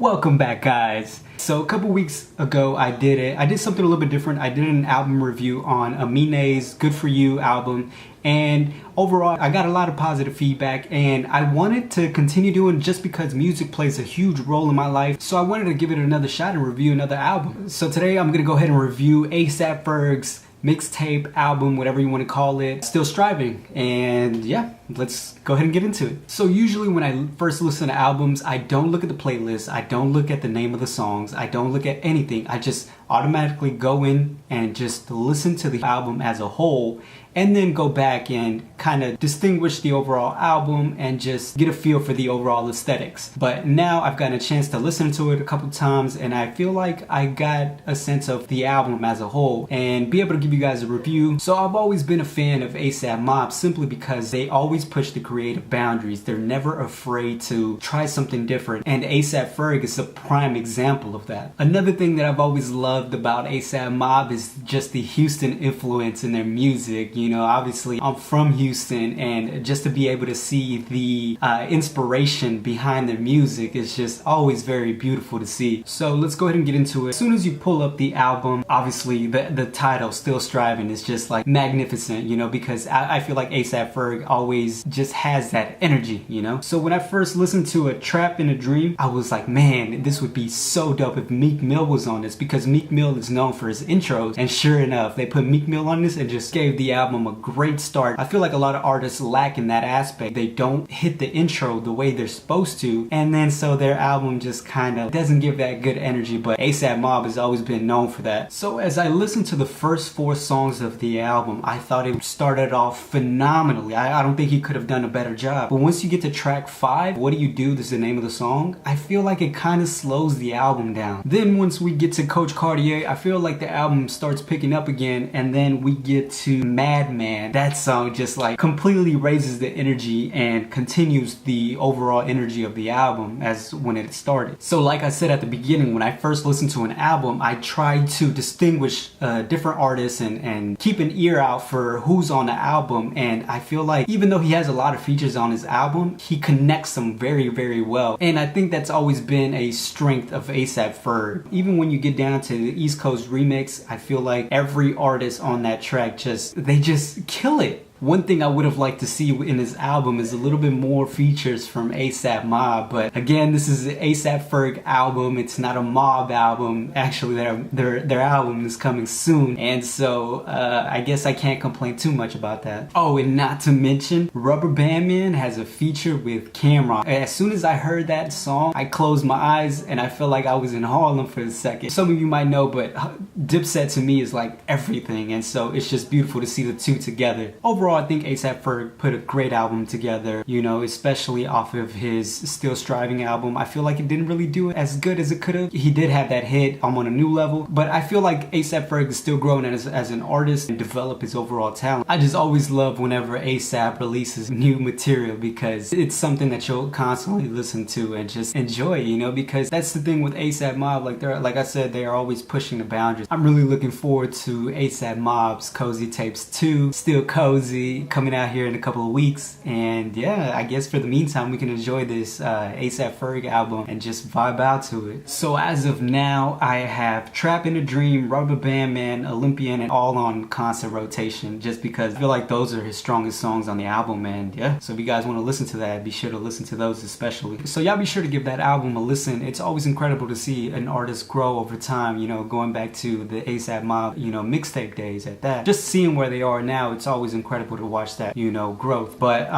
Welcome back, guys. So a couple weeks ago I did something a little bit different. I did an album review on Aminé's Good For You album, and overall I got a lot of positive feedback, and I wanted to continue doing just because music plays a huge role in my life. So I wanted to give it another shot and review another album. So today I'm gonna go ahead and review A AP FERG's mixtape album, whatever you want to call it, Still Striving. And yeah, let's go ahead and get into it. So usually when I first listen to albums, I don't look at the playlist, I don't look at the name of the songs, I don't look at anything. I just automatically go in and just listen to the album as a whole, and then go back and kind of distinguish the overall album and just get a feel for the overall aesthetics. But now I've gotten a chance to listen to it a couple times, and I feel like I got a sense of the album as a whole and be able to give you guys a review. So I've always been a fan of ASAP Mob simply because they always push the creative boundaries. They're never afraid to try something different, and ASAP FERG is a prime example of that. Another thing that I've always loved about ASAP Mob is just the Houston influence in their music. You know, obviously I'm from Houston, and just to be able to see the inspiration behind their music is just always very beautiful to see. So let's go ahead and get into it. As soon as you pull up the album, obviously the title Still Striving is just like magnificent, you know, because I feel like ASAP FERG always just has that energy, you know. So when I first listened to a Trap in a Dream, I was like, man, this would be so dope if Meek Mill was on this, because Meek Mill is known for his intros, and sure enough, they put Meek Mill on this and just gave the album a great start. I feel like a lot of artists lack in that aspect. They don't hit the intro the way they're supposed to, and then so their album just kind of doesn't give that good energy, but ASAP Mob has always been known for that. So as I listened to the first 4 songs of the album, I thought it started off phenomenally. I don't think he could have done a better job. But once you get to track 5, What Do You Do, this is the name of the song, I feel like it kind of slows the album down. Then once we get to Coach Cartier, I feel like the album starts picking up again, and then we get to Madman. That song just like completely raises the energy and continues the overall energy of the album as when it started. So like I said at the beginning, when I first listened to an album, I tried to distinguish different artists and keep an ear out for who's on the album, and I feel like even though he has a lot of features on his album, he connects them very, very well. And I think that's always been a strength of ASAP FERG. Even when you get down to the East Coast remix, I feel like every artist on that track they just kill it. One thing I would have liked to see in this album is a little bit more features from ASAP Mob, but again, this is an ASAP FERG album. It's not a Mob album. Actually, their album is coming soon, and so I guess I can't complain too much about that. Oh, and not to mention, Rubber Band Man has a feature with Cameron. As soon as I heard that song, I closed my eyes and I felt like I was in Harlem for a second. Some of you might know, but Dipset to me is like everything, and so it's just beautiful to see the two together. Overall, I think ASAP FERG put a great album together, you know, especially off of his Still Striving album. I feel like it didn't really do it as good as it could have. He did have that hit, I'm on a New Level, but I feel like ASAP FERG is still growing as an artist and develop his overall talent. I just always love whenever ASAP releases new material, because it's something that you'll constantly listen to and just enjoy, you know, because that's the thing with ASAP Mob. Like I said, they are always pushing the boundaries. I'm really looking forward to ASAP Mob's Cozy Tapes 2, Still Cozy, coming out here in a couple of weeks. And yeah, I guess for the meantime we can enjoy this ASAP FERG album and just vibe out to it. So as of now, I have Trap in a Dream, Rubber Band Man, Olympian, and all on constant rotation, just because I feel like those are his strongest songs on the album. And yeah, so if you guys want to listen to that, be sure to listen to those especially. So y'all be sure to give that album a listen. It's always incredible to see an artist grow over time, you know, going back to the ASAP Mob, you know, mixtape days at that. Just seeing where they are now, it's always incredible to watch that, you know, growth. But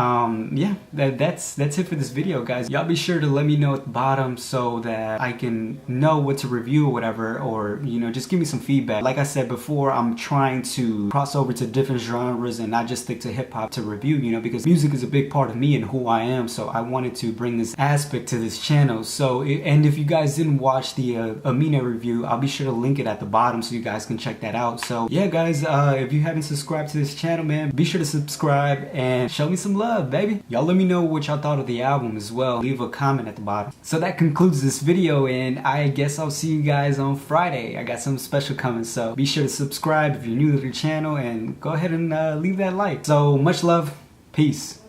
yeah, that's it for this video, guys. Y'all be sure to let me know at the bottom so that I can know what to review or whatever, or you know, just give me some feedback. Like I said before, I'm trying to cross over to different genres and not just stick to hip-hop to review, you know, because music is a big part of me and who I am, so I wanted to bring this aspect to this channel. So and if you guys didn't watch the Aminé review, I'll be sure to link it at the bottom so you guys can check that out. So yeah, guys, if you haven't subscribed to this channel, man, be sure to subscribe and show me some love, baby. Y'all let me know what y'all thought of the album as well. Leave a comment at the bottom. So that concludes this video, and I guess I'll see you guys on Friday. I got something special coming, so be sure to subscribe if you're new to the channel, and go ahead and leave that like. So much love. Peace.